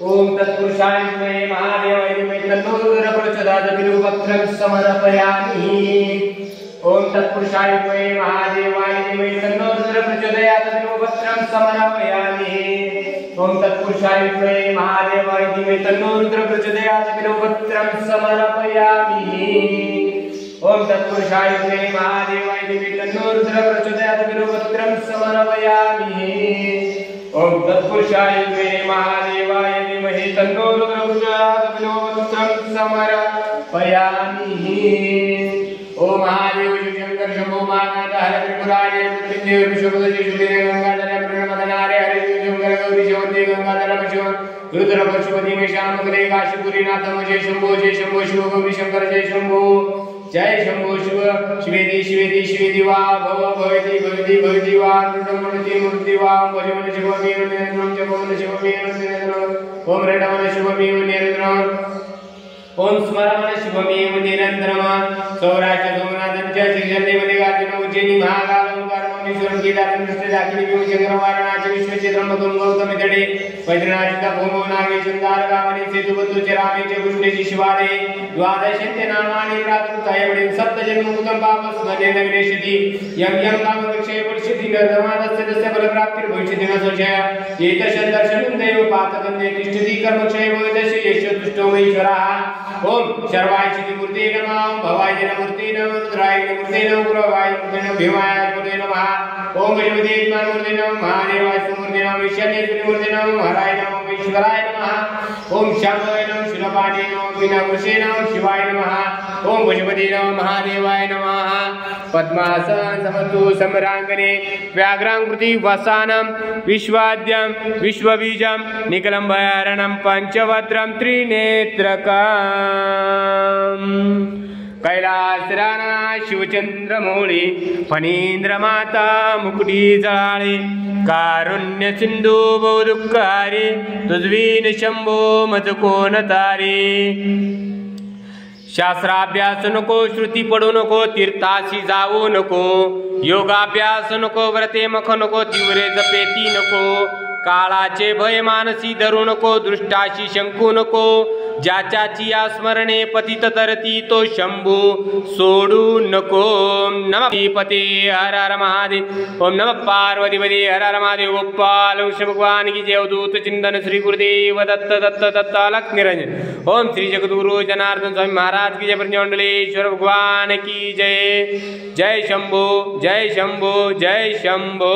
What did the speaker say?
ओम तत्पुरुषाय विद्महे महादेवाय धीमहि तन्नो रुद्रः प्रचोदयात् बिल्वपत्रं समर्पयामि। ओम तत्पुरुषाय विद्महे महादेवाय धीमहि तन्नो रुद्रः प्रचोदयात् बिल्वपत्रं समर्पयामि। ओम तत्पुरुषाय विद्महे महादेवाय धीमहि तन्नो रुद्रः प्रचोदयात् बिल्वपत्रं समर्पयामि। ओम तत्पुरुषाय विद्महे महादेवाय धीमहि तन्नो रुद्रः प्रचोदयात् बिल्वपत्रं समर्पयामि। ओम तत्पुरुषाय विद्महे महादेवाय धीमहि तन्नो रुद्रः प्रचोदयात् बिल्वपत्रं समर्पयामि। ओम महादेव शंकर शंभो मानाथ हर त्रिपुरारी मृत्युंजय विश्वपति शुभे गंगाधर प्रणमदनारे हरे शंकर गौरी शवंते गंगाधर पशु रुद्र पशुपति में श्याम करे काशीपुरी नाथम जय शंभो शिव गौरी शंकर जय शंभो शिव शिवेदी वा भव भवति वा मूर्ति वा भजमन शिवमेव निरंतरं जपमन शिवमेव निरंतरम् ओम रटमन शिवमेव निरंतरम् ओम स्मरमन शिवमेव निरंतरम् सौराष्ट्र सोमनाथं च श्रीशैलदेवते गार्जुन उज्जैनी महाकाल ओंकार महेश्वरं केदारं दृष्टदाकिनी भीमशंकर वाराणसी विश्वक्षेत्रं मधुं गौतम तटे वज्रनाथ भूमो नागेश्वर तारकामणि सेतुबंधु चरामे च पुष्णेशि शिवारे द्वादशन्ते नामानि प्रातुकाय वडे सप्तजन्मभूतं पापस्मरेण विनेशति यं कामविक्षये पश्यति नर्दमानस्य तस्य फलप्राप्तिर्भविष्यति न संशय एतस्य दर्शनं दैव पातकं तिष्ठति कर्मक्षये भविष्यति यस्य तुष्टो महेश्वरः ओम सर्वाय मूर्ते नमः ओम भवाय मूर्ते नमः रुद्राय मूर्ते नमः गुरवाय मूर्ते नमः भीमाय मूर्ते नमः ओम गणपते मूर्ते नमः महादेवाय मूर्ते नमः ईशान्येश्वरी मूर्ते नमः हराय नमः ईश्वराय नमः ओम शंभवे नमः शिवपाणे नमः विनावृषे नमः शिवाय नमः ओम पशुपते नमः महादेवाय नमः पद्मासन समस्तु सम्रांगणे व्याघ्रांकृति वसानं विश्वाद्यं विश्वबीजं निकलंभयारणं पंचवक्त्रं त्रिनेत्रकम् कैलासराना शिवचंद्रमौळी फणींद्रमाता मुकुटी जळाळे कारुण्य सिंधू बहुदुःखारी तुझवीन शंभो मज कोण तारी शास्त्राभ्यास नको श्रुती पडू नको तीर्थाशी जाऊ नको योगाभ्यास नको व्रते मख नको तीव्रे जपेती नको काळाचे भय मानसी धरू नको दृष्टाशी शंकू नको ज्याच्याची स्मरणे पतित तरती तो शंभू सोडू नको नमः पते हर हर महादेव ओम नमः पार्वती पते हर हर महादेव गोपाल भगवान की जय अवधूत चिंतन श्री गुरुदेव दत्त अलख निरंजन ओम श्री जगद्गुरु जनार्दन स्वामी महाराज की जय ब्रह्मंडलेश्वर भगवान की जय जय शंभो जय शंभो जय शंभो।